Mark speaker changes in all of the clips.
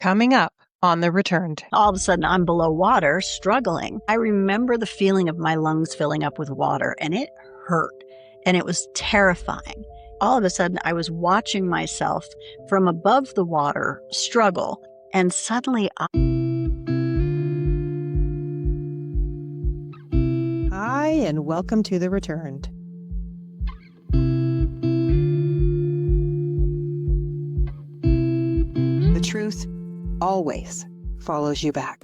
Speaker 1: Coming up on The Returned.
Speaker 2: All of a sudden, I'm below water, struggling. I remember the feeling of my lungs filling up with water, and it hurt, and it was terrifying. All of a sudden, I was watching myself from above the water struggle, and suddenly
Speaker 1: Hi, and welcome to The Returned. The truth always follows you back.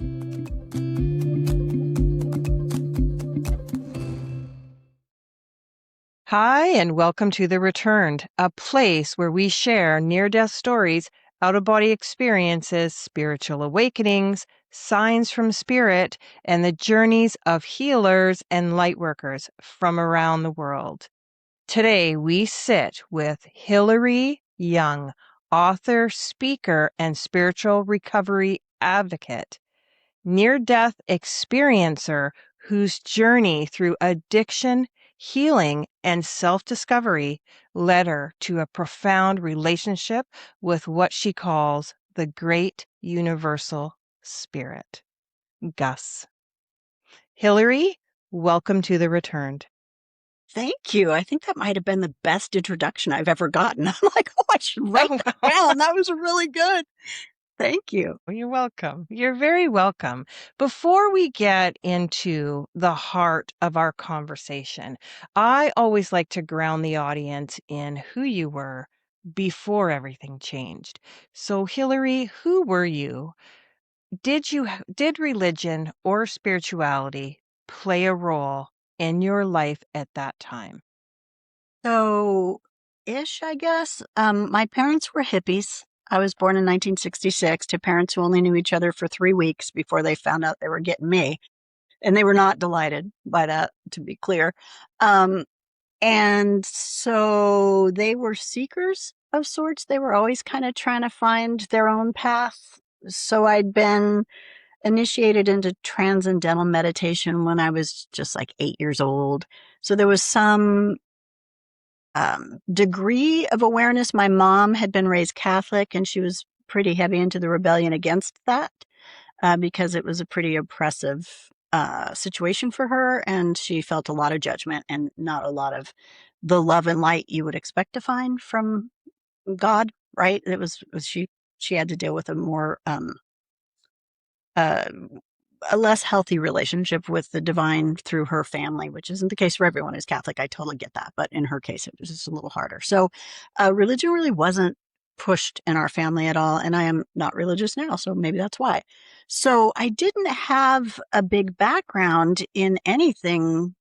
Speaker 1: Hi, and welcome to The Returned, a place where we share near-death stories, out-of-body experiences, spiritual awakenings, signs from spirit, and the journeys of healers and lightworkers from around the world. Today, we sit with Hilary Young, author, speaker, and spiritual recovery advocate, near-death experiencer whose journey through addiction, healing, and self-discovery led her to a profound relationship with what she calls the great universal spirit, Gus. Hilary, welcome to The Returned.
Speaker 2: thank you. I think that might have been the best introduction I've ever gotten. I'm like, oh, I should write that down. That was really good. Thank you.
Speaker 1: You're welcome. You're very welcome. Before we get into the heart of our conversation, I always like to ground the audience in who you were before everything changed. So, Hilary, who were you? Did religion or spirituality play a role in your life at that time?
Speaker 2: So, I guess. My parents were hippies. I was born in 1966 to parents who only knew each other for 3 weeks before they found out they were getting me. And they were not delighted by that, to be clear. And so they were seekers of sorts. They were always kind of trying to find their own path. So I'd been initiated into transcendental meditation when I was just like 8 years old. So there was some degree of awareness. My mom had been raised Catholic, and she was pretty heavy into the rebellion against that because it was a pretty oppressive situation for her, and she felt a lot of judgment and not a lot of the love and light you would expect to find from God. Right? She had to deal with a more uh, a less healthy relationship with the divine through her family, which isn't the case for everyone who's Catholic. I totally get that. But in her case, it was just a little harder. So religion really wasn't pushed in our family at all. And I am not religious now, so maybe that's why. So I didn't have a big background in anything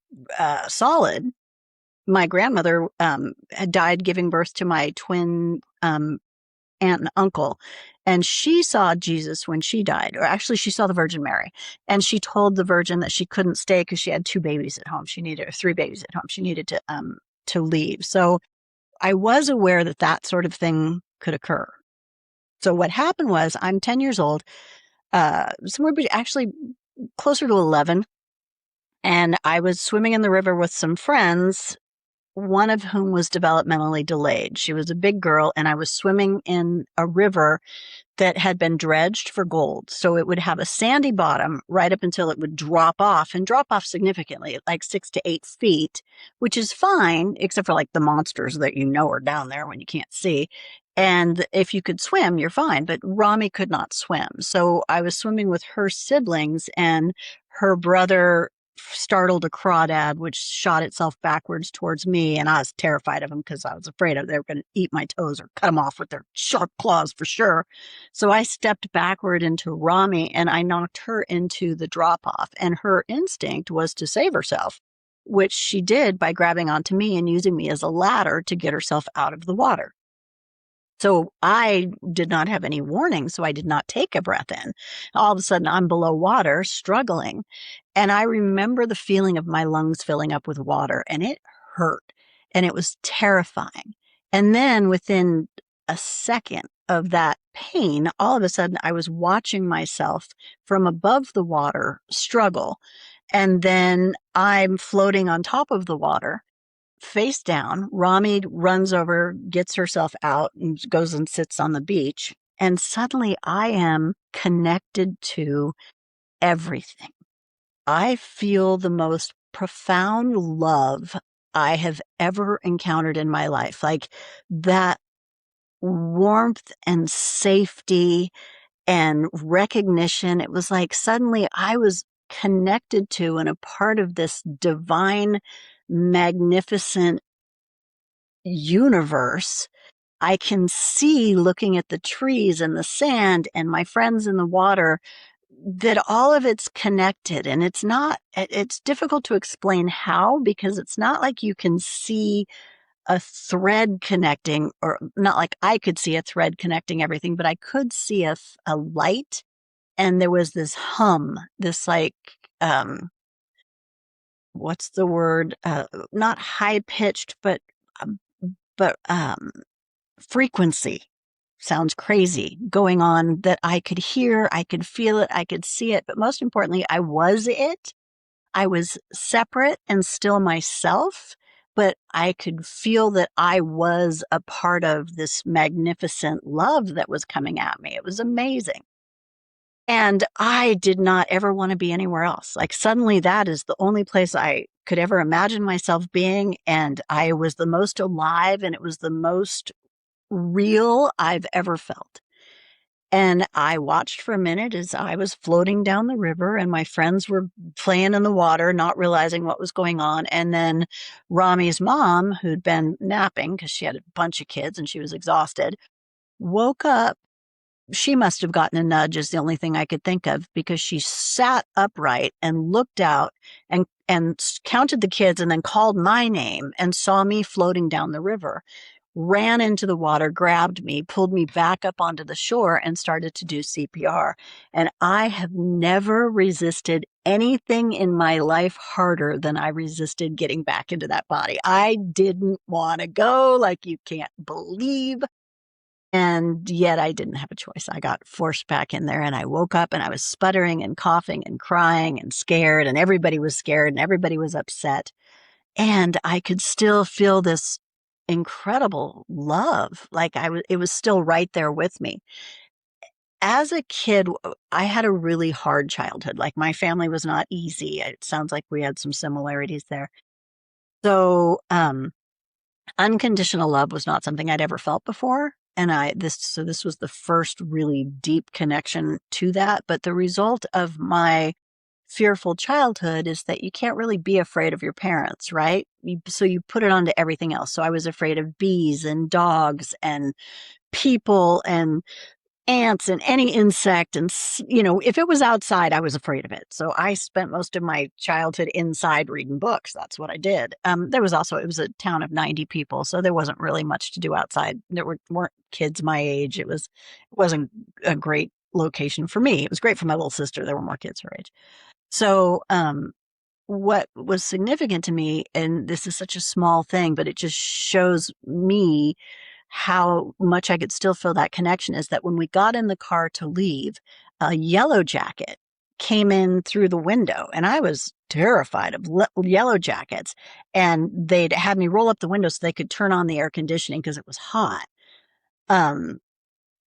Speaker 2: solid. My grandmother had died giving birth to my twin aunt and uncle. And she saw Jesus when she died, or actually she saw the Virgin Mary. And she told the Virgin that she couldn't stay because she had 2 babies at home. She needed, or 3 babies at home. She needed to leave. So I was aware that that sort of thing could occur. So what happened was I'm 10 years old, actually closer to 11. And I was swimming in the river with some friends, one of whom was developmentally delayed. She was a big girl, and I was swimming in a river that had been dredged for gold. So it would have a sandy bottom right up until it would drop off, and drop off significantly, like 6 to 8 feet, which is fine, except for like the monsters that you know are down there when you can't see. And if you could swim, you're fine. But Rami could not swim. So I was swimming with her siblings, and her brother startled a crawdad, which shot itself backwards towards me. And I was terrified of them because I was afraid they were going to eat my toes or cut them off with their sharp claws for sure. So I stepped backward into Rami, and I knocked her into the drop off. And her instinct was to save herself, which she did by grabbing onto me and using me as a ladder to get herself out of the water. So I did not have any warning, so I did not take a breath in. All of a sudden, I'm below water, struggling. And I remember the feeling of my lungs filling up with water, and it hurt, and it was terrifying. And then within a second of that pain, all of a sudden, I was watching myself from above the water struggle. And then I'm floating on top of the water, face down. Rami runs over, gets herself out, and goes and sits on the beach. And suddenly I am connected to everything. I feel the most profound love I have ever encountered in my life. Like that warmth and safety and recognition. It was like suddenly I was connected to and a part of this divine, magnificent universe. I can see looking at the trees and the sand and my friends in the water that all of it's connected. And it's difficult to explain how, because it's not like you can see a thread connecting, or not like I could see a thread connecting everything, but I could see a light. And there was this hum, this like, um, what's the word? Not high pitched, um, but frequency, sounds crazy, going on that I could hear, I could feel it, I could see it. But most importantly, I was it. I was separate and still myself, but I could feel that I was a part of this magnificent love that was coming at me. It was amazing. And I did not ever want to be anywhere else. Like suddenly that is the only place I could ever imagine myself being. And I was the most alive, and it was the most real I've ever felt. And I watched for a minute as I was floating down the river and my friends were playing in the water, not realizing what was going on. And then Rami's mom, who'd been napping because she had a bunch of kids and she was exhausted, woke up. She must have gotten a nudge, is the only thing I could think of, because she sat upright and looked out and counted the kids and then called my name and saw me floating down the river, ran into the water, grabbed me, pulled me back up onto the shore, and started to do CPR. And I have never resisted anything in my life harder than I resisted getting back into that body. I didn't want to go, like you can't believe. And yet I didn't have a choice. I got forced back in there, and I woke up and I was sputtering and coughing and crying and scared, and everybody was scared and everybody was upset. And I could still feel this incredible love. Like it was still right there with me. As a kid, I had a really hard childhood. Like my family was not easy. It sounds like we had some similarities there. So, unconditional love was not something I'd ever felt before. And this was the first really deep connection to that. But the result of my fearful childhood is that you can't really be afraid of your parents, right? So you put it onto everything else. So I was afraid of bees and dogs and people and ants and any insect. And, if it was outside, I was afraid of it. So I spent most of my childhood inside reading books. That's what I did. It was a town of 90 people. So there wasn't really much to do outside. Weren't kids my age. It wasn't a great location for me. It was great for my little sister. There were more kids her age. So, what was significant to me, and this is such a small thing, but it just shows me how much I could still feel that connection, is that when we got in the car to leave, a yellow jacket came in through the window, and I was terrified of yellow jackets. And they'd had me roll up the window so they could turn on the air conditioning because it was hot. Um,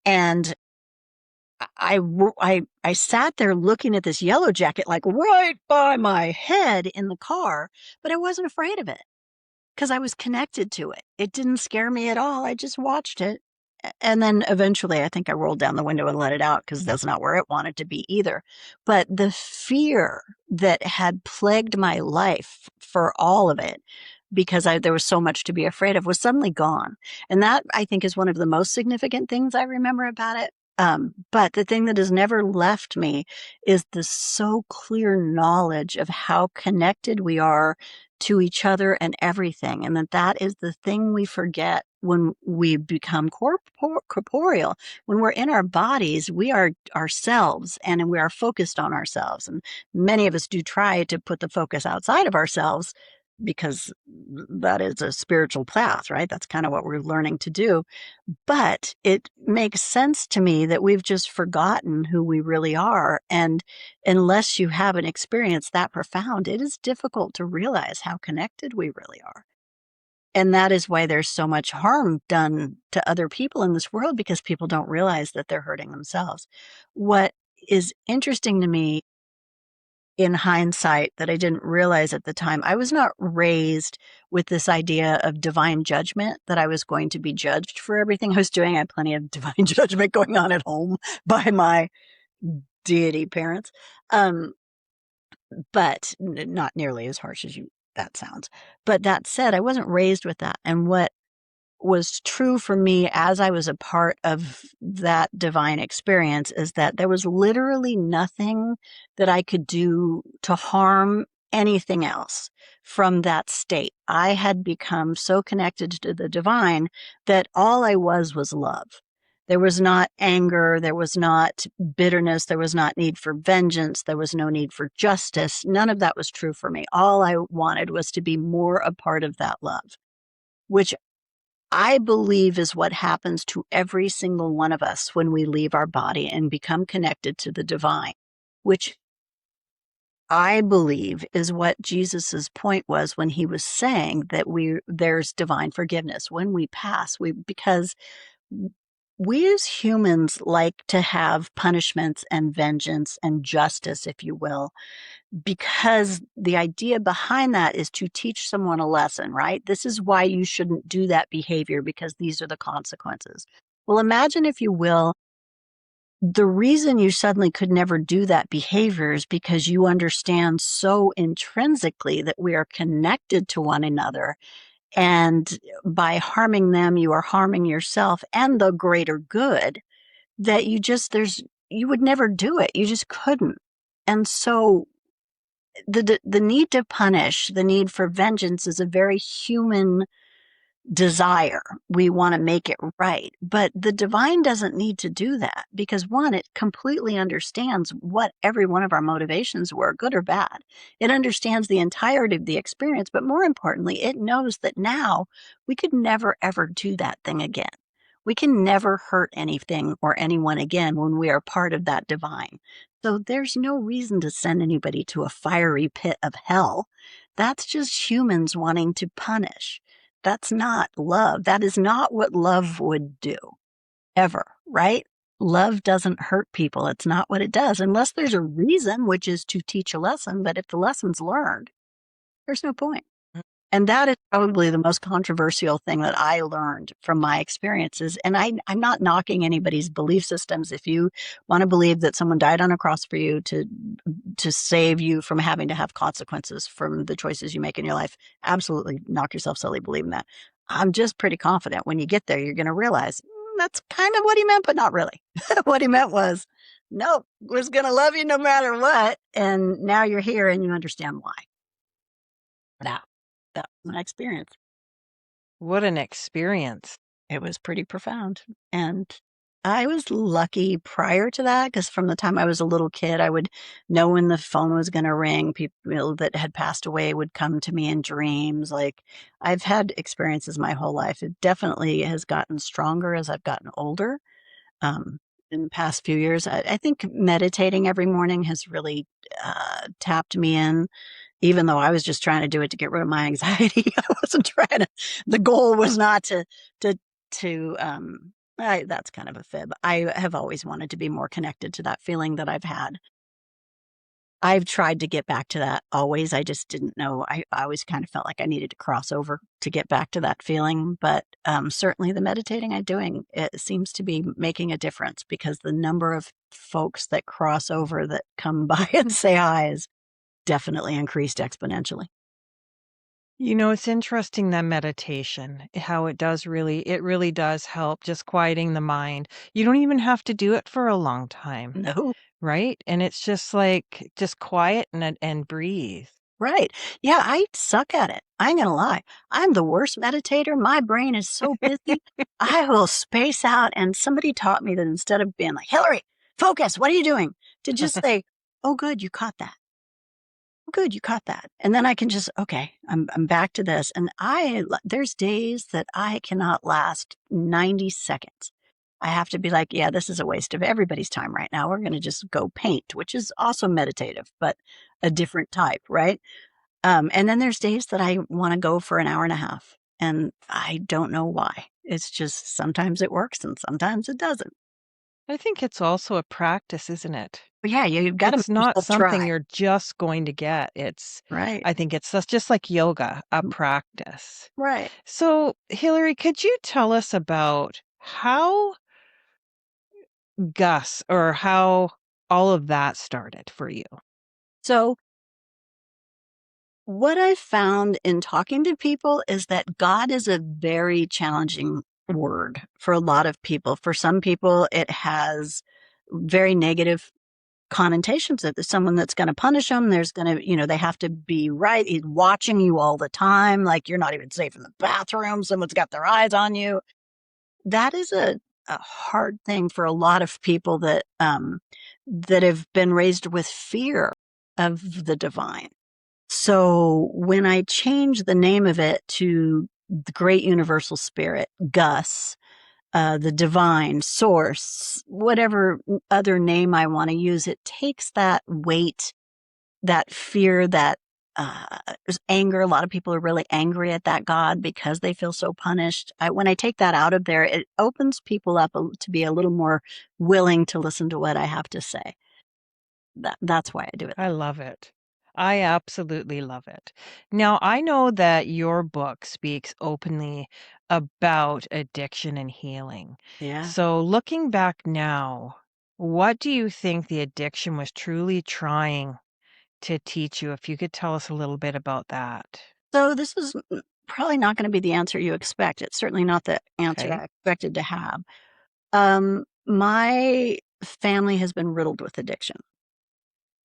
Speaker 2: and I sat there looking at this yellow jacket, like right by my head in the car, but I wasn't afraid of it because I was connected to it. It didn't scare me at all. I just watched it. And then eventually I think I rolled down the window and let it out because that's not where it wanted to be either. But the fear that had plagued my life for all of it, because there was so much to be afraid of, was suddenly gone. And that, I think, is one of the most significant things I remember about it. But the thing that has never left me is the so clear knowledge of how connected we are to each other and everything. And that is the thing we forget when we become corporeal. When we're in our bodies, we are ourselves and we are focused on ourselves. And many of us do try to put the focus outside of ourselves because that is a spiritual path, right? That's kind of what we're learning to do. But it makes sense to me that we've just forgotten who we really are. And unless you have an experience that profound, it is difficult to realize how connected we really are. And that is why there's so much harm done to other people in this world, because people don't realize that they're hurting themselves. What is interesting to me in hindsight that I didn't realize at the time, I was not raised with this idea of divine judgment, that I was going to be judged for everything I was doing. I had plenty of divine judgment going on at home by my deity parents. But not nearly as harsh as that sounds. But that said, I wasn't raised with that. And what was true for me as I was a part of that divine experience is that there was literally nothing that I could do to harm anything else from that state. I had become so connected to the divine that all I was love. There was not anger, there was not bitterness, there was not need for vengeance, there was no need for justice. None of that was true for me. All I wanted was to be more a part of that love, which I believe is what happens to every single one of us when we leave our body and become connected to the divine, which I believe is what Jesus's point was when he was saying that there's divine forgiveness when we pass. Because we as humans like to have punishments and vengeance and justice, if you will, because the idea behind that is to teach someone a lesson, right? This is why you shouldn't do that behavior, because these are the consequences. Well, imagine, if you will, the reason you suddenly could never do that behavior is because you understand so intrinsically that we are connected to one another. And by harming them, you are harming yourself and the greater good, that you would never do it. You just couldn't. And so the need to punish, the need for vengeance is a very human desire. We want to make it right. But the divine doesn't need to do that, because one, it completely understands what every one of our motivations were, good or bad. It understands the entirety of the experience, but more importantly, it knows that now we could never ever do that thing again. We can never hurt anything or anyone again when we are part of that divine. So there's no reason to send anybody to a fiery pit of hell. That's just humans wanting to punish. That's not love. That is not what love would do, ever, right? Love doesn't hurt people. It's not what it does, unless there's a reason, which is to teach a lesson. But if the lesson's learned, there's no point. And that is probably the most controversial thing that I learned from my experiences. And I'm not knocking anybody's belief systems. If you want to believe that someone died on a cross for you to save you from having to have consequences from the choices you make in your life, absolutely knock yourself silly believing that. I'm just pretty confident when you get there, you're going to realize that's kind of what he meant, but not really. What he meant was, nope, was going to love you no matter what. And now you're here and you understand why. That was my experience.
Speaker 1: What an experience.
Speaker 2: It was pretty profound. And I was lucky prior to that, because from the time I was a little kid, I would know when the phone was going to ring. People that had passed away would come to me in dreams. Like, I've had experiences my whole life. It definitely has gotten stronger as I've gotten older. In the past few years, I think meditating every morning has really tapped me in, even though I was just trying to do it to get rid of my anxiety. I wasn't trying to, the goal was not that's kind of a fib. I have always wanted to be more connected to that feeling that I've had. I've tried to get back to that always. I just didn't know. I always kind of felt like I needed to cross over to get back to that feeling. But certainly the meditating I'm doing, it seems to be making a difference, because the number of folks that cross over that come by and say hi is definitely increased exponentially.
Speaker 1: You know, it's interesting, that meditation, how it really does help just quieting the mind. You don't even have to do it for a long time,
Speaker 2: No.
Speaker 1: right? And it's just like, just quiet and breathe.
Speaker 2: Right. Yeah, I suck at it. I ain't gonna lie. I'm the worst meditator. My brain is so busy. I will space out. And somebody taught me that instead of being like, Hilary, focus, what are you doing? To just say, oh, good, you caught that. Oh, good, you caught that. And then I can just, okay, I'm back to this. And there's days that I cannot last 90 seconds. I have to be like, yeah, this is a waste of everybody's time right now. We're going to just go paint, which is also meditative, but a different type, right? And then there's days that I want to go for an hour and a half. And I don't know why. It's just sometimes it works and sometimes it doesn't.
Speaker 1: I think it's also a practice, isn't it?
Speaker 2: But yeah, you've got to make
Speaker 1: It's not
Speaker 2: yourself
Speaker 1: something
Speaker 2: try.
Speaker 1: you're just going to get.
Speaker 2: Right.
Speaker 1: I think it's just like yoga, a practice.
Speaker 2: Right.
Speaker 1: So, Hillary, could you tell us about how Gus or how all of that started for you?
Speaker 2: So, what I've found in talking to people is that God is a very challenging word for a lot of people. For some people, it has very negative connotations that there's someone that's going to punish them. There's going to, they have to be right. He's watching you all the time. Like you're not even safe in the bathroom. Someone's got their eyes on you. That is a hard thing for a lot of people that have been raised with fear of the divine. So when I changed the name of it to the Great Universal Spirit, Gus, the divine source, whatever other name I want to use, it takes that weight, that fear, that there's anger. A lot of people are really angry at that God because they feel so punished. When I take that out of there, it opens people up to be a little more willing to listen to what I have to say. That's why I do it
Speaker 1: I
Speaker 2: that
Speaker 1: love it. I absolutely love it. Now, I know that your book speaks openly about addiction and healing.
Speaker 2: way. Yeah.
Speaker 1: So, looking back now, what do you think the addiction was truly trying to teach you? If you could tell us a little bit about that.
Speaker 2: So this is probably not going to be the answer you expect. It's certainly not the answer
Speaker 1: Okay.
Speaker 2: I expected to have. My family has been riddled with addiction.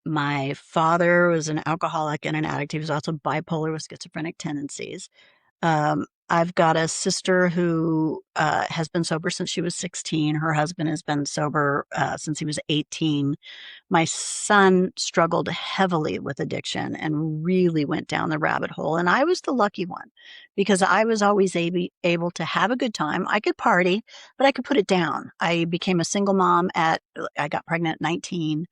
Speaker 2: My father was an alcoholic and an addict. He was also bipolar with schizophrenic tendencies. I've got a sister who has been sober since she was 16. Her husband has been sober since he was 18. My son struggled heavily with addiction and really went down the rabbit hole. And I was the lucky one because I was always able to have a good time. I could party, but I could put it down. I became a single mom I got pregnant at 19.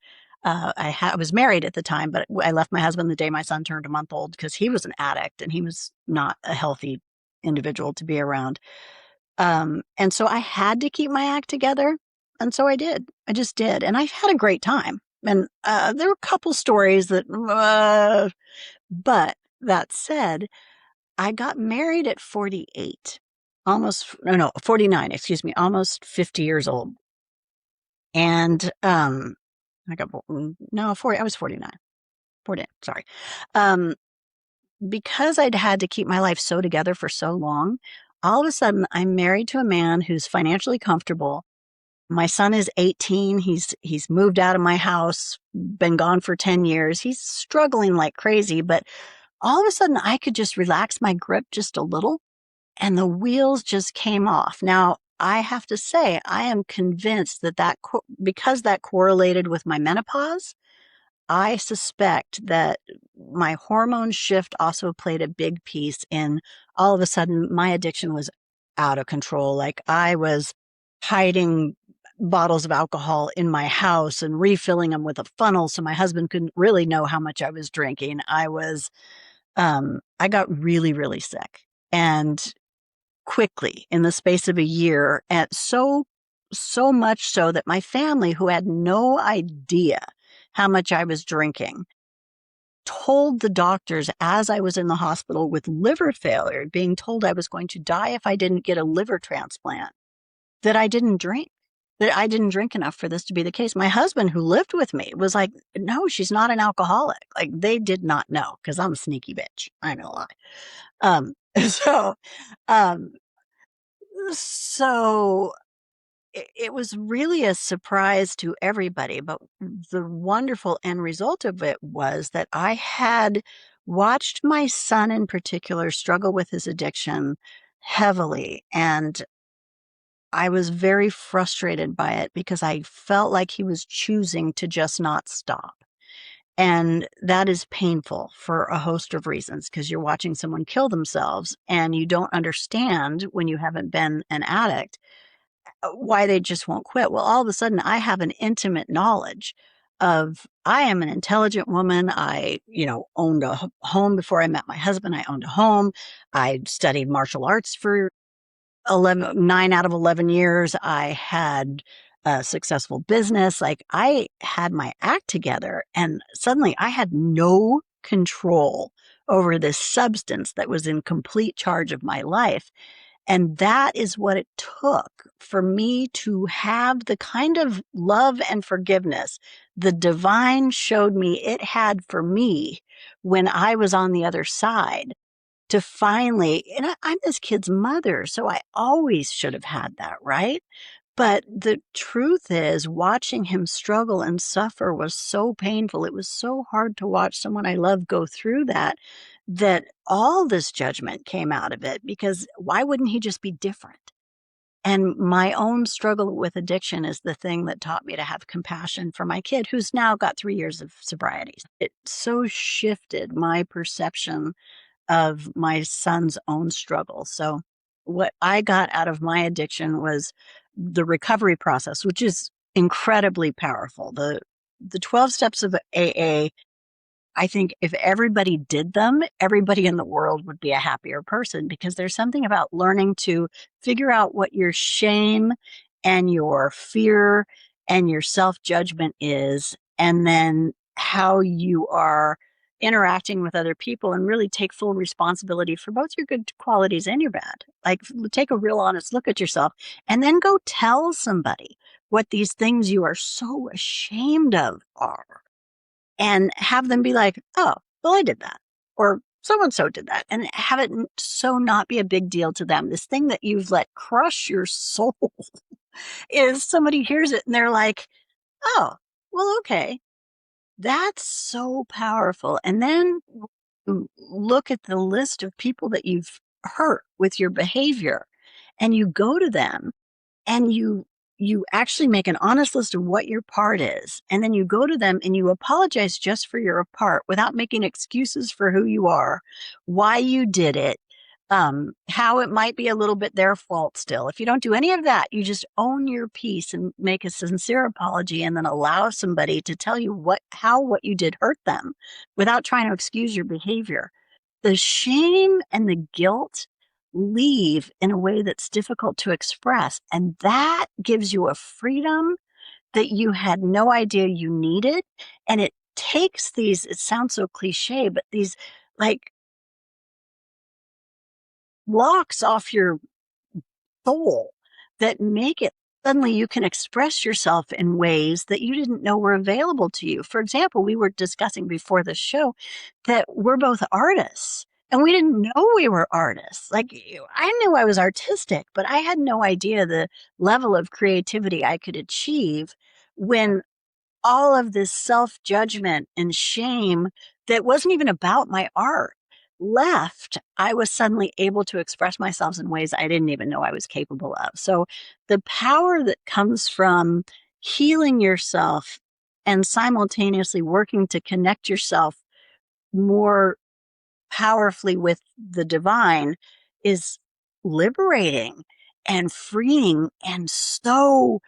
Speaker 2: I was married at the time, but I left my husband the day my son turned a month old because he was an addict and he was not a healthy individual to be around. And so I had to keep my act together. And so I did. I just did. And I had a great time. And there were a couple stories but that said, I got married at 48, no, 49, excuse me, almost 50 years old. And no, 40, I was 49, 40, sorry. Um, because I'd had to keep my life so together for so long, all of a sudden I'm married to a man who's financially comfortable. My son is 18. He's moved out of my house, been gone for 10 years. He's struggling like crazy, but all of a sudden I could just relax my grip just a little and the wheels just came off. Now, I have to say, I am convinced because that correlated with my menopause, I suspect that my hormone shift also played a big piece in all of a sudden my addiction was out of control. Like I was hiding bottles of alcohol in my house and refilling them with a funnel so my husband couldn't really know how much I was drinking. I got really, really sick and quickly in the space of a year, and so much so that my family, who had no idea how much I was drinking, told the doctors as I was in the hospital with liver failure, being told I was going to die if I didn't get a liver transplant, that I didn't drink. That I didn't drink enough for this to be the case. My husband, who lived with me, was like, no, she's not an alcoholic. Like they did not know because I'm a sneaky bitch. I know a lie. Um, so, um, so it was really a surprise to everybody. But the wonderful end result of it was that I had watched my son in particular struggle with his addiction heavily. And I was very frustrated by it because I felt like he was choosing to just not stop. And that is painful for a host of reasons because you're watching someone kill themselves and you don't understand when you haven't been an addict why they just won't quit. Well, all of a sudden, I have an intimate knowledge of I am an intelligent woman. I, owned a home before I met my husband. I owned a home. I studied martial arts for 9 out of 11 years. I had a successful business. Like I had my act together, and suddenly I had no control over this substance that was in complete charge of my life. And that is what it took for me to have the kind of love and forgiveness the divine showed me it had for me when I was on the other side to finally, and I'm this kid's mother, so I always should have had that, right? But the truth is, watching him struggle and suffer was so painful. It was so hard to watch someone I love go through that, that all this judgment came out of it because why wouldn't he just be different? And my own struggle with addiction is the thing that taught me to have compassion for my kid, who's now got 3 years of sobriety. It so shifted my perception of my son's own struggle. So, what I got out of my addiction was the recovery process, which is incredibly powerful. The 12 steps of AA, I think if everybody did them, everybody in the world would be a happier person because there's something about learning to figure out what your shame and your fear and your self judgment is, and then how you are interacting with other people and really take full responsibility for both your good qualities and your bad. Like, take a real honest look at yourself and then go tell somebody what these things you are so ashamed of are and have them be like, oh, well, I did that. Or so and so did that. And have it so not be a big deal to them. This thing that you've let crush your soul is somebody hears it and they're like, oh, well, okay. That's so powerful. And then look at the list of people that you've hurt with your behavior and you go to them and you actually make an honest list of what your part is, and then you go to them and you apologize just for your part without making excuses for who you are, why you did it, how it might be a little bit their fault still. If you don't do any of that, you just own your piece and make a sincere apology and then allow somebody to tell you how what you did hurt them without trying to excuse your behavior. The shame and the guilt leave in a way that's difficult to express. And that gives you a freedom that you had no idea you needed. And it takes these, it sounds so cliche, but these like locks off your soul that make it suddenly you can express yourself in ways that you didn't know were available to you. For example, we were discussing before the show that we're both artists and we didn't know we were artists. Like I knew I was artistic, but I had no idea the level of creativity I could achieve when all of this self-judgment and shame that wasn't even about my art left, I was suddenly able to express myself in ways I didn't even know I was capable of. So the power that comes from healing yourself and simultaneously working to connect yourself more powerfully with the divine is liberating and freeing and so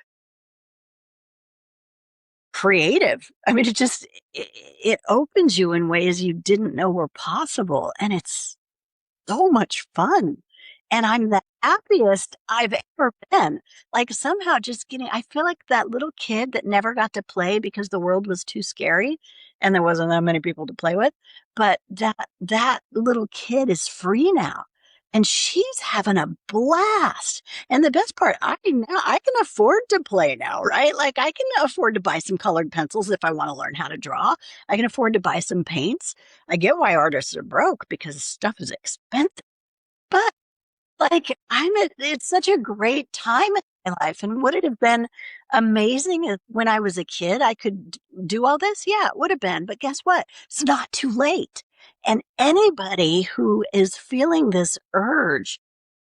Speaker 2: creative. I mean, it opens you in ways you didn't know were possible, and it's so much fun. And I'm the happiest I've ever been. Like somehow just I feel like that little kid that never got to play because the world was too scary and there wasn't that many people to play with. But that little kid is free now. And she's having a blast. And the best part, I can afford to play now, right? Like I can afford to buy some colored pencils if I want to learn how to draw. I can afford to buy some paints. I get why artists are broke because stuff is expensive. But like, it's such a great time in my life. And would it have been amazing if when I was a kid, I could do all this? Yeah, it would have been. But guess what? It's not too late. And anybody who is feeling this urge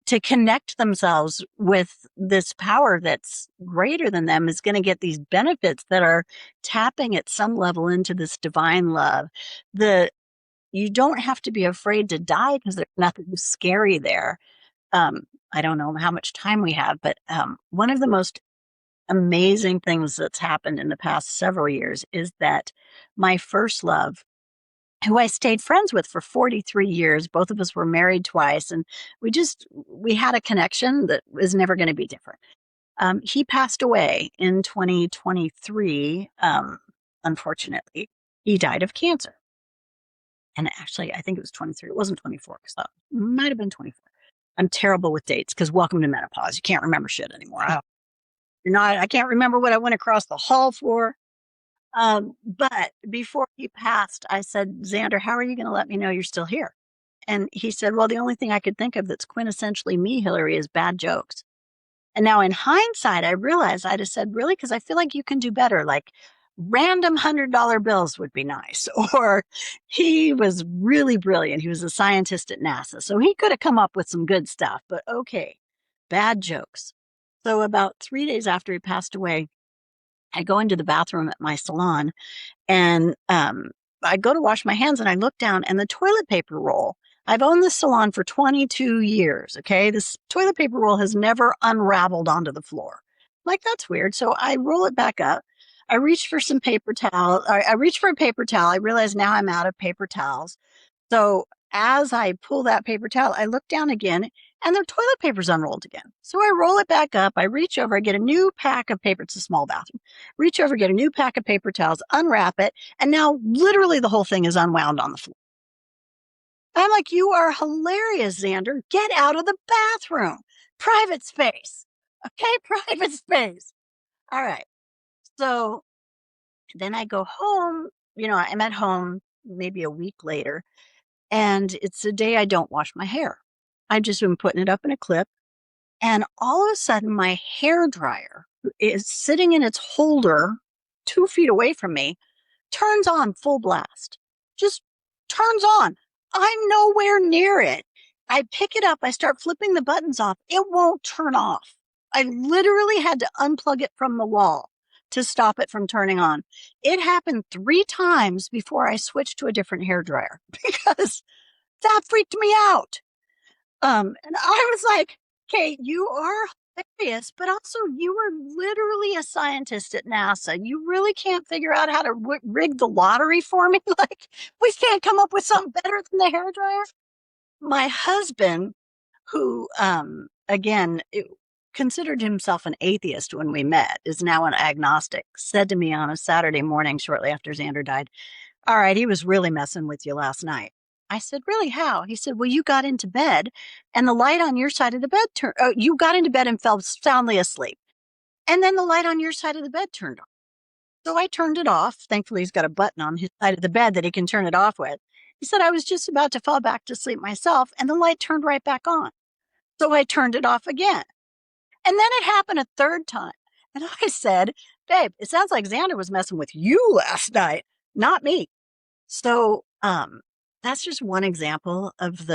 Speaker 2: to connect themselves with this power that's greater than them is going to get these benefits that are tapping at some level into this divine love. You don't have to be afraid to die because there's nothing scary there. I don't know how much time we have, but one of the most amazing things that's happened in the past several years is that my first love, who I stayed friends with for 43 years, both of us were married twice, and we had a connection that was never going to be different. He passed away in 2023. Unfortunately, he died of cancer. And actually, I think it was 23. It wasn't 24 because that might have been 24. I'm terrible with dates because welcome to menopause. You can't remember shit anymore. I can't remember what I went across the hall for. But before he passed, I said, Xander, how are you going to let me know you're still here? And he said, well, the only thing I could think of that's quintessentially me, Hilary, is bad jokes. And now in hindsight, I realized I'd have said, really? Because I feel like you can do better. Like random $100 bills would be nice. Or he was really brilliant. He was a scientist at NASA. So he could have come up with some good stuff. But okay, bad jokes. So about 3 days after he passed away, I go into the bathroom at my salon and I go to wash my hands and I look down and the toilet paper roll. I've owned this salon for 22 years. Okay. This toilet paper roll has never unraveled onto the floor. Like, that's weird. So I roll it back up. I reach for some paper towel. I reach for a paper towel. I realize now I'm out of paper towels. So as I pull that paper towel, I look down again and the toilet paper's unrolled again. So I roll it back up. I reach over, I get a new pack of paper. It's a small bathroom. Reach over, get a new pack of paper towels, unwrap it. And now literally the whole thing is unwound on the floor. I'm like, you are hilarious, Xander. Get out of the bathroom. Private space. Okay, private space. All right. So then I go home. I'm at home maybe a week later. And it's a day I don't wash my hair. I've just been putting it up in a clip. And all of a sudden, my hair dryer is sitting in its holder 2 feet away from me, turns on full blast. Just turns on. I'm nowhere near it. I pick it up. I start flipping the buttons off. It won't turn off. I literally had to unplug it from the wall to stop it from turning on. It happened 3 times before I switched to a different hair dryer because that freaked me out. And I was like, okay, you are hilarious, but also you are literally a scientist at NASA. You really can't figure out how to rig the lottery for me? Like, we can't come up with something better than the hairdryer? My husband, who, again, considered himself an atheist when we met, is now an agnostic, said to me on a Saturday morning shortly after Xander died, all right, he was really messing with you last night. I said, really? How? He said, well, you got into bed and the light on your side of the bed turned. Oh, you got into bed and fell soundly asleep. And then the light on your side of the bed turned on. So I turned it off. Thankfully, he's got a button on his side of the bed that he can turn it off with. He said, I was just about to fall back to sleep myself and the light turned right back on. So I turned it off again. And then it happened a third time. And I said, babe, it sounds like Xander was messing with you last night, not me. So, that's just one example of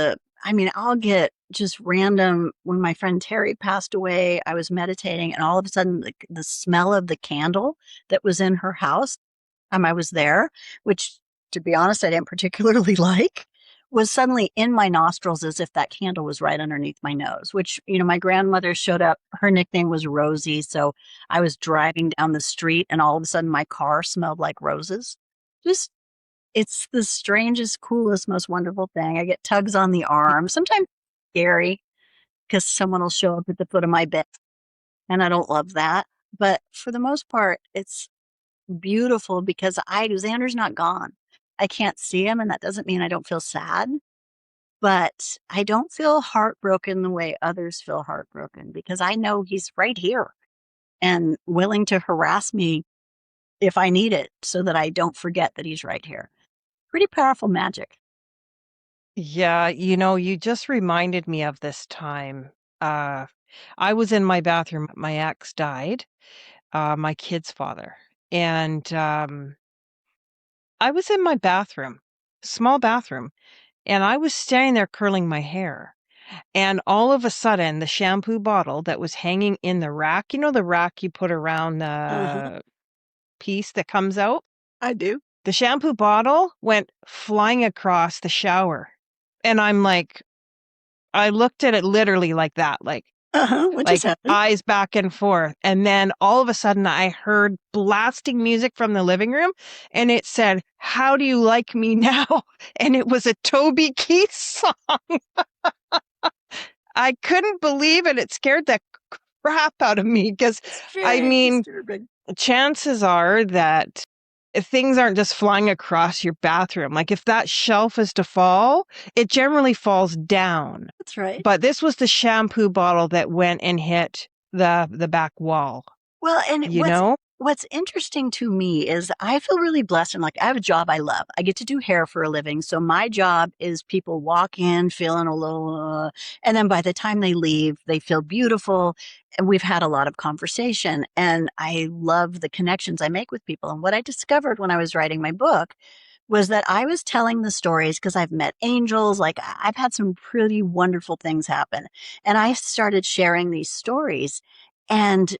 Speaker 2: I'll get just random. When my friend Terry passed away, I was meditating and all of a sudden the smell of the candle that was in her house, I was there, which to be honest, I didn't particularly like, was suddenly in my nostrils as if that candle was right underneath my nose, which, my grandmother showed up. Her nickname was Rosie. So I was driving down the street and all of a sudden my car smelled like roses. Just It's the strangest, coolest, most wonderful thing. I get tugs on the arm. Sometimes scary because someone will show up at the foot of my bed and I don't love that. But for the most part, it's beautiful because Xander's not gone. I can't see him and that doesn't mean I don't feel sad, but I don't feel heartbroken the way others feel heartbroken because I know he's right here and willing to harass me if I need it so that I don't forget that he's right here. Pretty powerful magic.
Speaker 1: Yeah, you just reminded me of this time. Uh, I was in my bathroom. My ex died, my kid's father. And I was in my bathroom, small bathroom, and I was standing there curling my hair. And all of a sudden, the shampoo bottle that was hanging in the rack, the rack you put around
Speaker 2: Uh-huh.
Speaker 1: the piece that comes out,
Speaker 2: I do.
Speaker 1: the shampoo bottle went flying across the shower. And I'm like, I looked at it literally like that, like,
Speaker 2: What just
Speaker 1: like
Speaker 2: happened?
Speaker 1: eyes back and forth. And then all of a sudden I heard blasting music from the living room and it said, "How do you like me now?" And it was a Toby Keith song. I couldn't believe it. It scared the crap out of me because,
Speaker 2: It's
Speaker 1: I
Speaker 2: very
Speaker 1: mean,
Speaker 2: disturbing.
Speaker 1: chances are that things aren't just flying across your bathroom. Like if that shelf is to fall, it generally falls down.
Speaker 2: That's right.
Speaker 1: But this was the shampoo bottle that went and hit the back wall,
Speaker 2: Well, and
Speaker 1: you know?
Speaker 2: what's interesting to me is I feel really blessed and like I have a job I love. I get to do hair for a living. So my job is people walk in feeling a little, and then by the time they leave, they feel beautiful. And we've had a lot of conversation. And I love the connections I make with people. And what I discovered when I was writing my book was that I was telling the stories because I've met angels. Like I've had some pretty wonderful things happen. And I started sharing these stories. And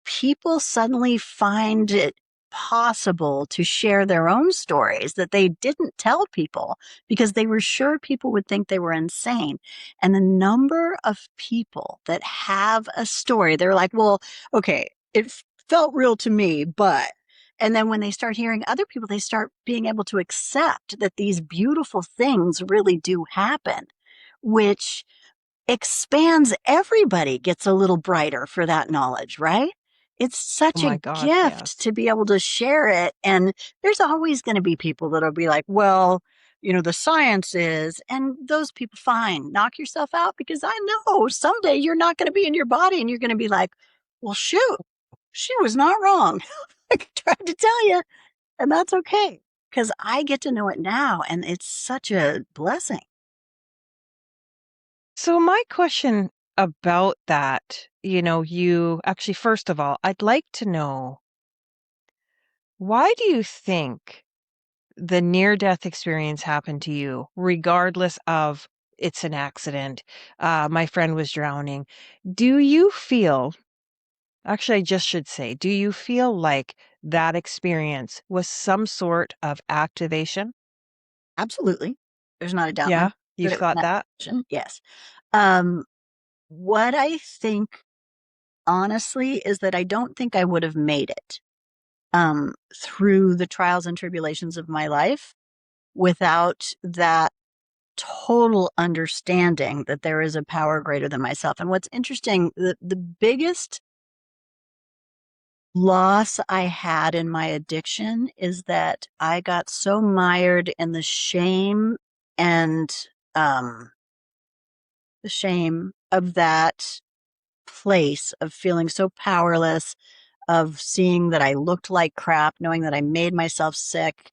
Speaker 2: people suddenly find it possible to share their own stories that they didn't tell people because they were sure people would think they were insane. And the number of people that have a story, they're like, well, okay, it felt real to me, but. And then when they start hearing other people, they start being able to accept that these beautiful things really do happen, which expands everybody gets a little brighter for that knowledge, right? It's
Speaker 1: Oh
Speaker 2: such
Speaker 1: my
Speaker 2: a
Speaker 1: gosh,
Speaker 2: gift
Speaker 1: yes.
Speaker 2: to be able to share it. And there's always going to be people that'll be like, well, the science is, and those people, fine, knock yourself out because I know someday you're not going to be in your body and you're going to be like, well, shoot, she was not wrong. I tried to tell you, and that's okay because I get to know it now. And it's such a blessing.
Speaker 1: So my question about that, you actually, first of all, I'd like to know, why do you think the near-death experience happened to you, regardless of it's an accident? My friend was drowning. Do you feel, actually, I just should say, do you feel like that experience was some sort of activation?
Speaker 2: Absolutely. There's not a doubt in my
Speaker 1: Yeah,
Speaker 2: mind that
Speaker 1: you've
Speaker 2: it was
Speaker 1: thought
Speaker 2: an
Speaker 1: that?
Speaker 2: action. Yes. Um, what I think, honestly, is that I don't think I would have made it through the trials and tribulations of my life without that total understanding that there is a power greater than myself. And what's interesting, the biggest loss I had in my addiction is that I got so mired in and um, the shame of that place of feeling so powerless, of seeing that I looked like crap, knowing that I made myself sick,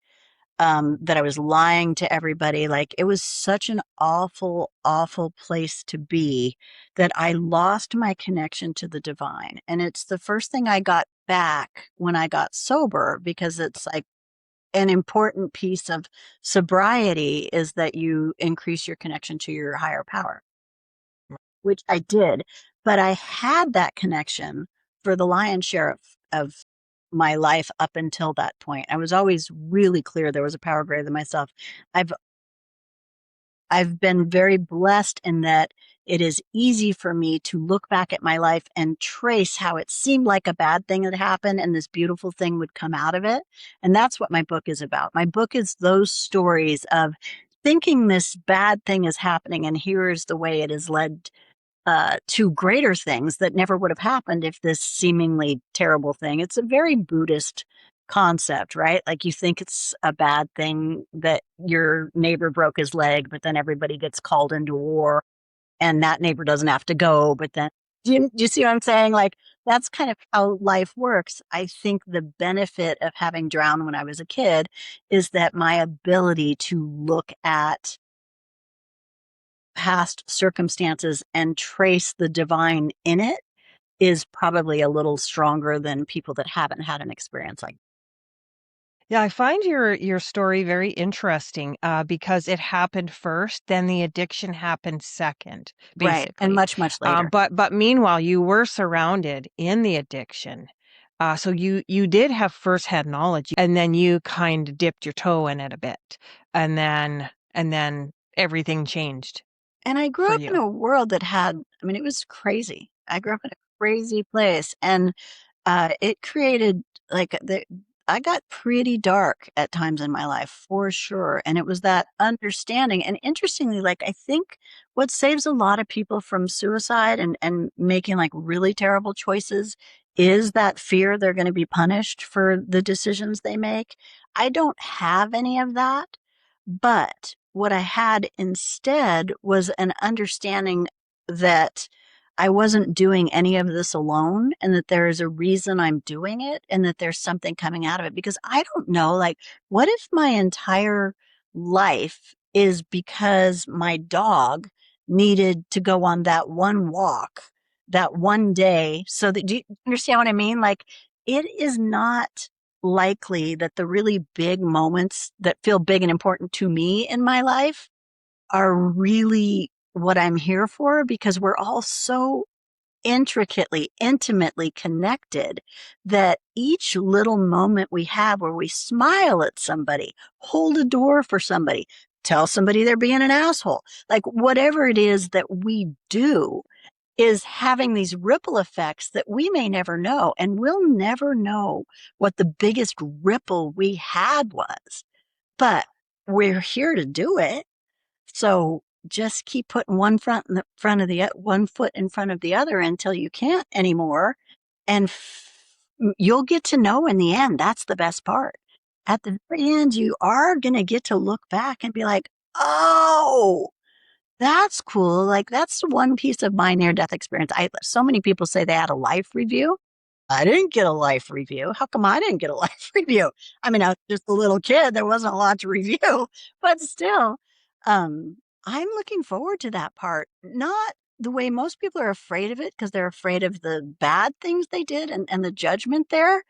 Speaker 2: that I was lying to everybody. Like it was such an awful, awful place to be that I lost my connection to the divine. And it's the first thing I got back when I got sober because it's like an important piece of sobriety is that you increase your connection to your higher power, which I did. But I had that connection for the lion's share of my life up until that point. I was always really clear there was a power greater than myself. I've I've been very blessed in that it is easy for me to look back at my life and trace how it seemed like a bad thing had happened and this beautiful thing would come out of it. And that's what my book is about. My book is those stories of thinking this bad thing is happening and here's the way it has led to greater things that never would have happened if this seemingly terrible thing. It's a very Buddhist concept, right? Like you think it's a bad thing that your neighbor broke his leg, but then everybody gets called into war and that neighbor doesn't have to go. But then, do you see what I'm saying? Like that's kind of how life works. I think the benefit of having drowned when I was a kid is that my ability to look at past circumstances and trace the divine in it is probably a little stronger than people that haven't had an experience like.
Speaker 1: Yeah, I find your story very interesting, because it happened first, then the addiction happened second,
Speaker 2: Right, and
Speaker 1: basically.
Speaker 2: much, much later.
Speaker 1: But meanwhile, you were surrounded in the addiction. So you did have firsthand knowledge, and then you kind of dipped your toe in it a bit, and then everything changed.
Speaker 2: And I grew
Speaker 1: for
Speaker 2: up in
Speaker 1: you?
Speaker 2: a world that had, I mean, it was crazy. I grew up in a crazy place, and it created like I got pretty dark at times in my life for sure. And it was that understanding. And interestingly, like I think what saves a lot of people from suicide and making like really terrible choices is that fear they're going to be punished for the decisions they make. I don't have any of that. But what I had instead was an understanding that I wasn't doing any of this alone and that there is a reason I'm doing it and that there's something coming out of it. Because I don't know, like, what if my entire life is because my dog needed to go on that one walk that one day? So that, do you understand what I mean? Like, it is not likely that the really big moments that feel big and important to me in my life are really what I'm here for, because we're all so intricately, intimately connected that each little moment we have where we smile at somebody, hold a door for somebody, tell somebody they're being an asshole, like whatever it is that we do is having these ripple effects that we may never know. And we'll never know what the biggest ripple we had was, but we're here to do it. So just keep putting one foot in front of the other until you can't anymore. And you'll get to know in the end. That's the best part. At the very end, you are going to get to look back and be like, oh, that's cool. Like that's one piece of my near death experience. So many people say they had a life review. I didn't get a life review. How come I didn't get a life review? I mean, I was just a little kid. There wasn't a lot to review, but still, um, I'm looking forward to that part. Not the way most people are afraid of it because they're afraid of the bad things they did and the judgment there.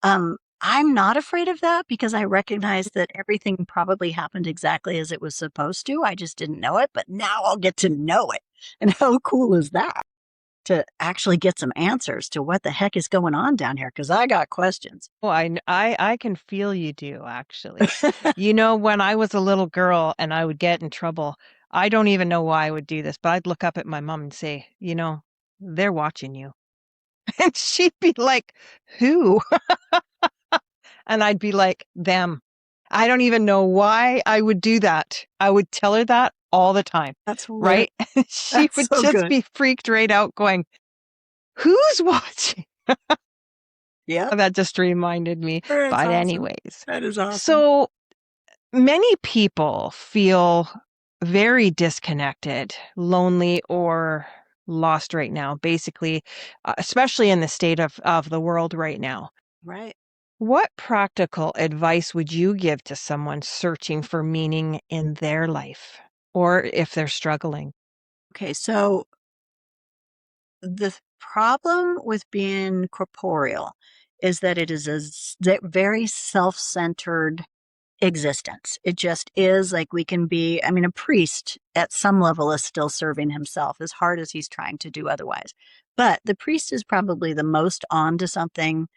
Speaker 2: I'm not afraid of that because I recognize that everything probably happened exactly as it was supposed to. I just didn't know it, but now I'll get to know it. And how cool is that to actually get some answers to what the heck is going on down here? Because I got questions.
Speaker 1: Oh, I can feel you do, actually. You know, when I was a little girl and I would get in trouble, I don't even know why I would do this, but I'd look up at my mom and say, you know, they're watching you. And she'd be like, who? And I'd be like, them. I don't even know why I would do that. I would tell her that all the time,
Speaker 2: That's hilarious.
Speaker 1: right? She
Speaker 2: That's
Speaker 1: would
Speaker 2: so
Speaker 1: just
Speaker 2: good.
Speaker 1: be freaked right out going, who's watching?
Speaker 2: Yep.
Speaker 1: That just reminded me.
Speaker 2: That's
Speaker 1: But
Speaker 2: awesome.
Speaker 1: anyways,
Speaker 2: That is awesome.
Speaker 1: so many people feel very disconnected, lonely, or lost right now, basically, especially in the state of the world right now.
Speaker 2: Right.
Speaker 1: What practical advice would you give to someone searching for meaning in their life or if they're struggling?
Speaker 2: Okay. So the problem with being corporeal is that it is very self centered existence. It just is. Like we can be, I mean, a priest at some level is still serving himself as hard as he's trying to do otherwise. But the priest is probably the most on to something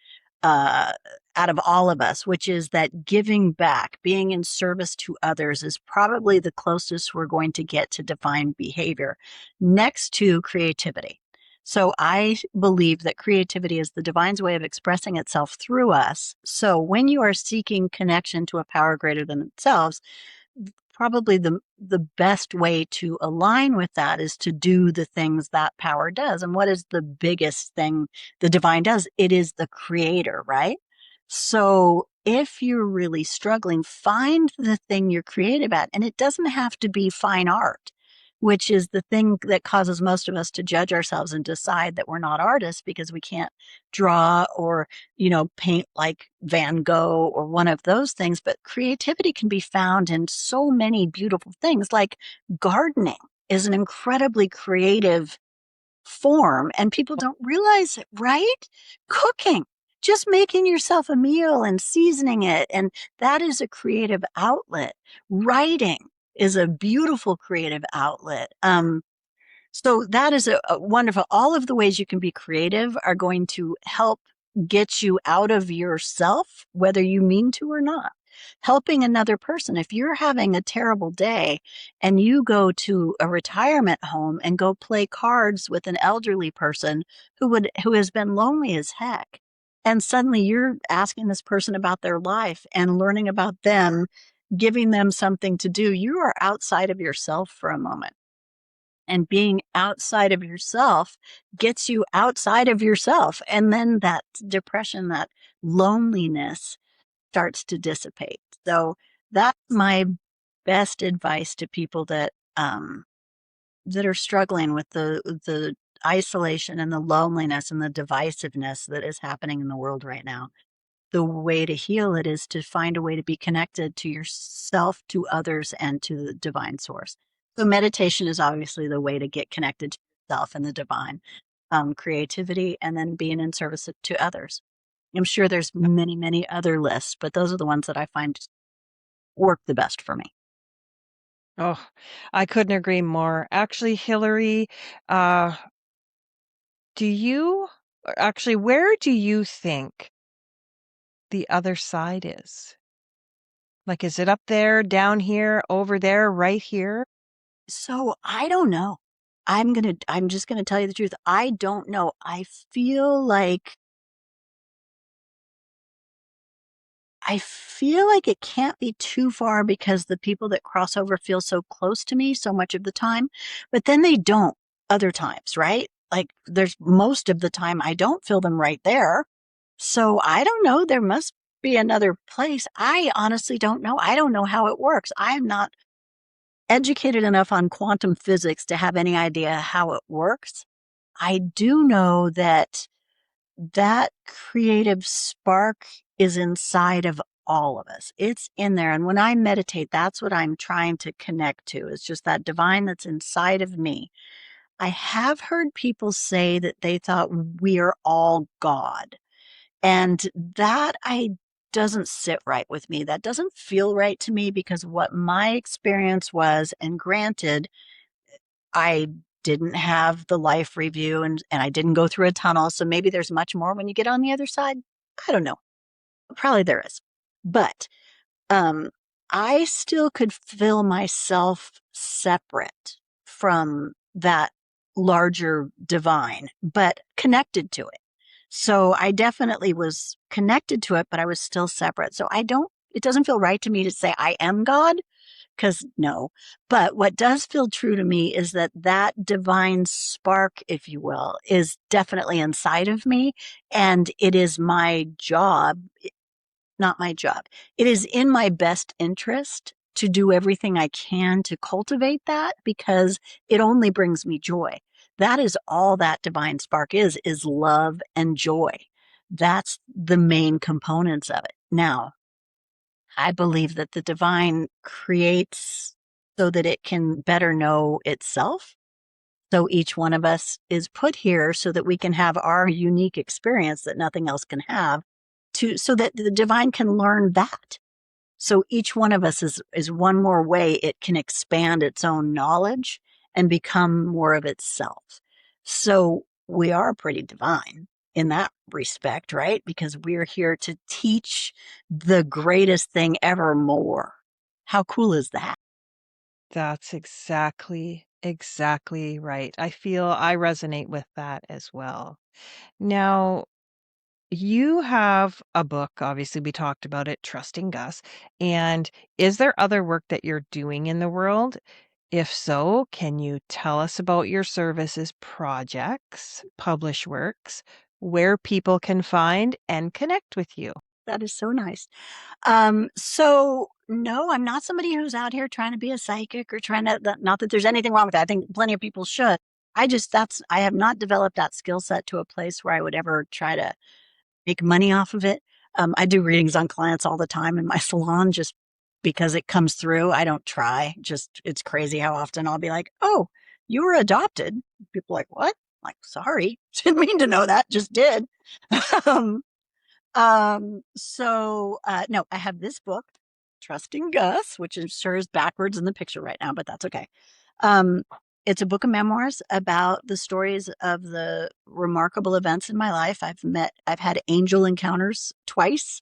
Speaker 2: uh, out of all of us, which is that giving back, being in service to others is probably the closest we're going to get to defined behavior next to creativity. So I believe that creativity is the divine's way of expressing itself through us. So when you are seeking connection to a power greater than themselves, probably the best way to align with that is to do the things that power does. And what is the biggest thing the divine does? It is the creator, right? So if you're really struggling, find the thing you're creative at. And it doesn't have to be fine art, which is the thing that causes most of us to judge ourselves and decide that we're not artists because we can't draw or paint like Van Gogh or one of those things. But creativity can be found in so many beautiful things, like gardening is an incredibly creative form, and people don't realize it, right? Cooking, just making yourself a meal and seasoning it, and that is a creative outlet. Writing is a beautiful creative outlet. So that is a wonderful, all of the ways you can be creative are going to help get you out of yourself, whether you mean to or not. helping another person. If you're having a terrible day and you go to a retirement home and go play cards with an elderly person who has been lonely as heck, and suddenly you're asking this person about their life and learning about them, giving them something to do, you are outside of yourself for a moment. And being outside of yourself gets you outside of yourself. And then that depression, that loneliness starts to dissipate. So that's my best advice to people that are struggling with the isolation and the loneliness and the divisiveness that is happening in the world right now. The way to heal it is to find a way to be connected to yourself, to others, and to the divine source. So meditation is obviously the way to get connected to yourself and the divine, creativity, and then being in service to others. I'm sure there's many, many other lists, but those are the ones that I find work the best for me.
Speaker 1: Oh, I couldn't agree more. Actually, Hillary, uh, do you actually, where do you think the other side is? Like, is it up there, down here, over there, right here?
Speaker 2: So I don't know. I'm just gonna tell you the truth. I don't know. I feel like it can't be too far because the people that cross over feel so close to me so much of the time, but then they don't other times, right? Like there's most of the time I don't feel them right there. So I don't know. There must be another place. I honestly don't know. I don't know how it works. I am not educated enough on quantum physics to have any idea how it works. I do know that creative spark is inside of all of us. It's in there. And when I meditate, that's what I'm trying to connect to. It's just that divine that's inside of me. I have heard people say that they thought we are all God. And that I doesn't sit right with me. That doesn't feel right to me because what my experience was, and granted, I didn't have the life review and I didn't go through a tunnel. So maybe there's much more when you get on the other side. I don't know. Probably there is. But um, I still could feel myself separate from that larger divine, but connected to it. So I definitely was connected to it, but I was still separate. So it doesn't feel right to me to say I am God because no. But what does feel true to me is that divine spark, if you will, is definitely inside of me. And it is my job, not my job. It is in my best interest to do everything I can to cultivate that because it only brings me joy. That is all that divine spark is love and joy. That's the main components of it. Now, I believe that the divine creates so that it can better know itself. So each one of us is put here so that we can have our unique experience that nothing else can have so that the divine can learn that. So each one of us is one more way it can expand its own knowledge and become more of itself. So we are pretty divine in that respect, right? Because we're here to teach the greatest thing ever more. How cool is that?
Speaker 1: That's exactly right. I feel I resonate with that as well. Now, you have a book, obviously, we talked about it, Trusting Gus. And is there other work that you're doing in the world? If so, can you tell us about your services, projects, publish works, where people can find and connect with you?
Speaker 2: That is so nice. So no, I'm not somebody who's out here trying to be a psychic or trying to, not that there's anything wrong with that. I think plenty of people should. I have not developed that skill set to a place where I would ever try to make money off of it. I do readings on clients all the time in my salon just because it comes through. I don't try. Just it's crazy how often I'll be like, "Oh, you were adopted." People are like, "What?" I'm like, sorry, didn't mean to know that. Just did. um, no, I have this book, Trusting Gus, which is sure is backwards in the picture right now, but that's okay. Um, it's a book of memoirs about the stories of the remarkable events in my life. I've had angel encounters twice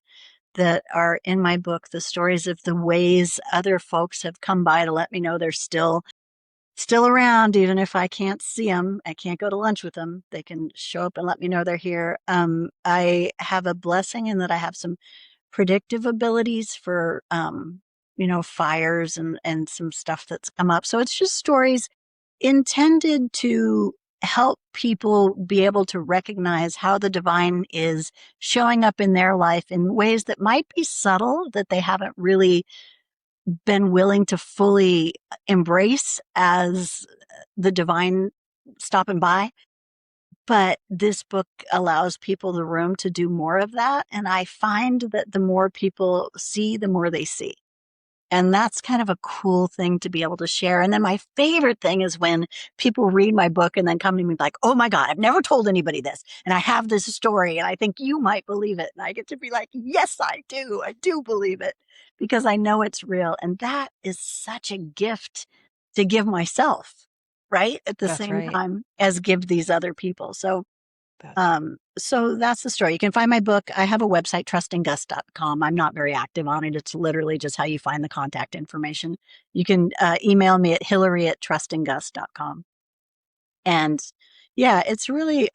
Speaker 2: that are in my book, the stories of the ways other folks have come by to let me know they're still around, even if I can't see them. I can't go to lunch with them. They can show up and let me know they're here. I have a blessing in that I have some predictive abilities for, fires and some stuff that's come up. So it's just stories intended to help people be able to recognize how the divine is showing up in their life in ways that might be subtle, that they haven't really been willing to fully embrace as the divine stopping by. But this book allows people the room to do more of that. And I find that the more people see, the more they see. And that's kind of a cool thing to be able to share. And then my favorite thing is when people read my book and then come to me like, oh my God, I've never told anybody this. And I have this story and I think you might believe it. And I get to be like, yes, I do. I do believe it because I know it's real. And that is such a gift to give myself, right? At the
Speaker 1: That's
Speaker 2: same
Speaker 1: right.
Speaker 2: time as give these other people.
Speaker 1: That's right.
Speaker 2: So that's the story. You can find my book. I have a website, trustinggus.com. I'm not very active on it. It's literally just how you find the contact information. You can email me at hillary@trustinggus.com. And yeah, it's really,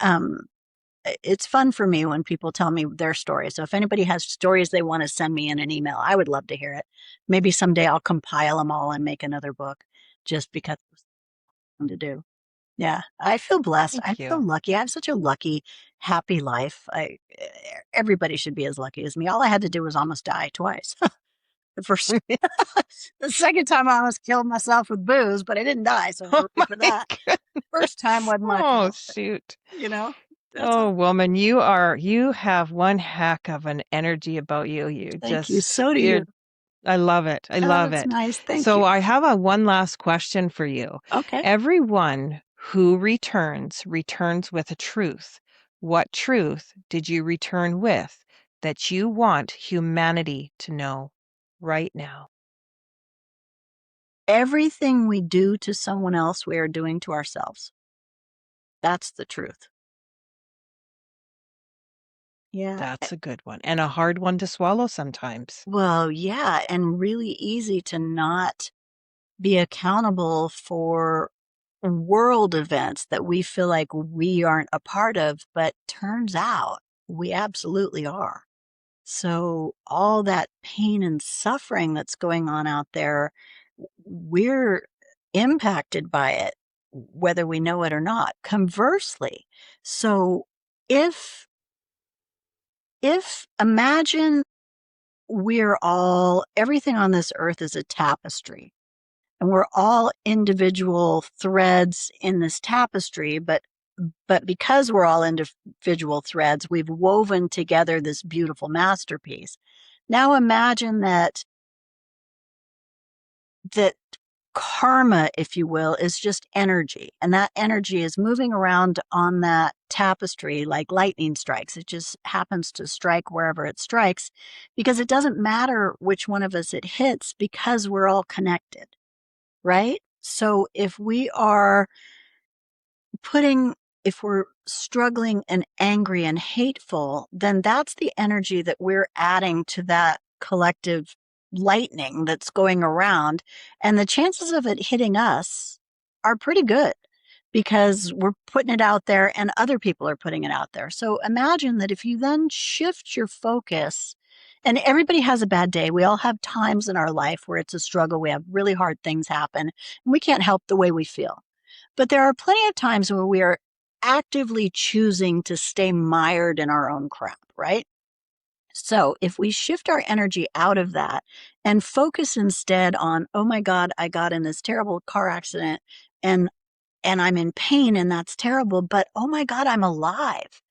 Speaker 2: it's fun for me when people tell me their stories. So if anybody has stories they want to send me in an email, I would love to hear it. Maybe someday I'll compile them all and make another book just because it's fun to do. Yeah, I feel blessed. I
Speaker 1: Thank
Speaker 2: feel
Speaker 1: you.
Speaker 2: lucky. I have such a lucky, happy life. Everybody should be as lucky as me. All I had to do was almost die twice. The first, the second time I almost killed myself with booze, but I didn't die, so
Speaker 1: Oh
Speaker 2: hooray
Speaker 1: my
Speaker 2: for that. First time
Speaker 1: goodness.
Speaker 2: wasn't my
Speaker 1: Oh,
Speaker 2: fault.
Speaker 1: shoot.
Speaker 2: You know, that's
Speaker 1: Oh,
Speaker 2: a
Speaker 1: woman, you have one heck of an energy about you.
Speaker 2: thank you. So do
Speaker 1: You're
Speaker 2: you.
Speaker 1: I love it. I
Speaker 2: Oh,
Speaker 1: love
Speaker 2: that's
Speaker 1: it.
Speaker 2: nice. Thank
Speaker 1: So
Speaker 2: you.
Speaker 1: I have a one last question for you.
Speaker 2: Okay.
Speaker 1: Everyone who returns with a truth. What truth did you return with that you want humanity to know right now?
Speaker 2: Everything we do to someone else, we are doing to ourselves. That's the truth. Yeah.
Speaker 1: That's a good one and a hard one to swallow sometimes.
Speaker 2: Well, yeah, and really easy to not be accountable for world events that we feel like we aren't a part of, but turns out we absolutely are. So, all that pain and suffering that's going on out there, we're impacted by it, whether we know it or not. Conversely, so if if imagine we're all everything on this earth is a tapestry and we're all individual threads in this tapestry, but because we're all individual threads, we've woven together this beautiful masterpiece. Now imagine that karma, if you will, is just energy, and that energy is moving around on that tapestry like lightning strikes. It just happens to strike wherever it strikes because it doesn't matter which one of us it hits because we're all connected. Right? So putting if we're struggling and angry and hateful, then that's the energy that we're adding to that collective lightning that's going around. And the chances of it hitting us are pretty good because we're putting it out there and other people are putting it out there. So imagine that if you then shift your focus, and everybody has a bad day. We all have times in our life where it's a struggle. We have really hard things happen and we can't help the way we feel. But there are plenty of times where we are actively choosing to stay mired in our own crap, right? So if we shift our energy out of that and focus instead on, oh my God, I got in this terrible car accident and I'm in pain and that's terrible, but oh my God, I'm alive.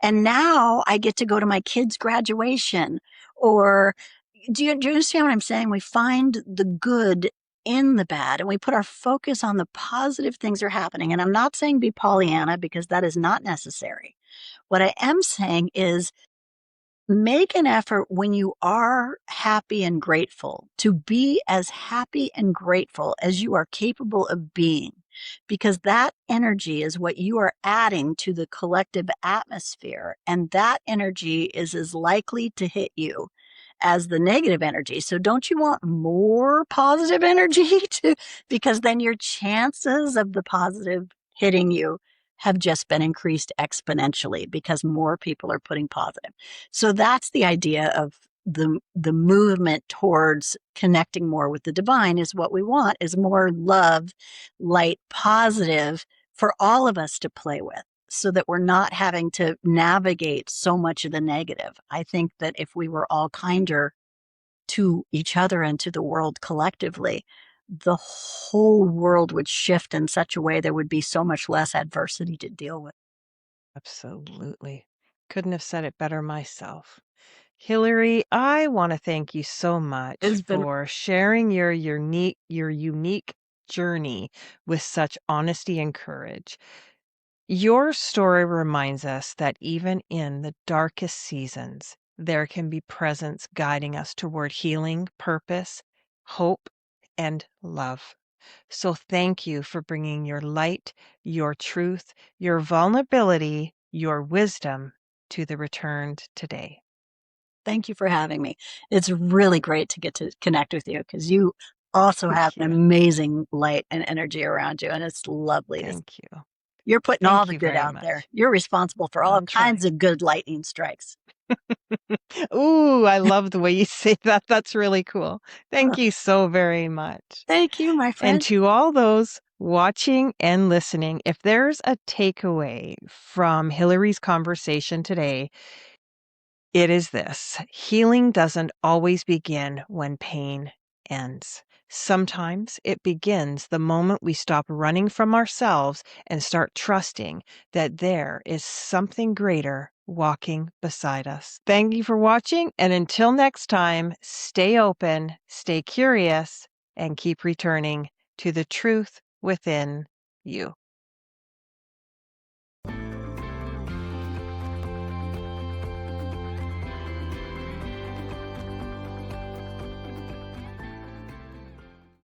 Speaker 2: And now I get to go to my kid's graduation. Or do you understand what I'm saying? We find the good in the bad and we put our focus on the positive things that are happening. And I'm not saying be Pollyanna because that is not necessary. What I am saying is make an effort when you are happy and grateful to be as happy and grateful as you are capable of being, because that energy is what you are adding to the collective atmosphere. And that energy is as likely to hit you as the negative energy. So don't you want more positive energy too? Because then your chances of the positive hitting you have just been increased exponentially because more people are putting positive. So that's the idea of the movement towards connecting more with the divine. Is what we want is more love, light, positive for all of us to play with, so that we're not having to navigate so much of the negative. I think that if we were all kinder to each other and to the world collectively, the whole world would shift in such a way there would be so much less adversity to deal with.
Speaker 1: Absolutely. Couldn't have said it better myself. Hilary, I want to thank you so much
Speaker 2: It's been
Speaker 1: for sharing your unique journey with such honesty and courage. Your story reminds us that even in the darkest seasons, there can be presence guiding us toward healing, purpose, hope, and love. So thank you for bringing your light, your truth, your vulnerability, your wisdom to the returned today.
Speaker 2: Thank you for having me. It's really great to get to connect with you because you also have
Speaker 1: Thank
Speaker 2: an
Speaker 1: you.
Speaker 2: amazing light and energy around you, and it's lovely to see.
Speaker 1: Thank you.
Speaker 2: You're putting all
Speaker 1: Thank
Speaker 2: the
Speaker 1: you
Speaker 2: good
Speaker 1: very
Speaker 2: out there.
Speaker 1: much.
Speaker 2: You're responsible for all
Speaker 1: I'm
Speaker 2: kinds
Speaker 1: trying.
Speaker 2: of good lightning strikes.
Speaker 1: Ooh, I love the way you say that. That's really cool. Thank you so very much.
Speaker 2: Thank you, my
Speaker 1: And
Speaker 2: friend.
Speaker 1: to all those watching and listening, if there's a takeaway from Hilary's conversation today, it is this: healing doesn't always begin when pain ends. Sometimes it begins the moment we stop running from ourselves and start trusting that there is something greater walking beside us. Thank you for watching, and until next time, stay open, stay curious, and keep returning to the truth within you.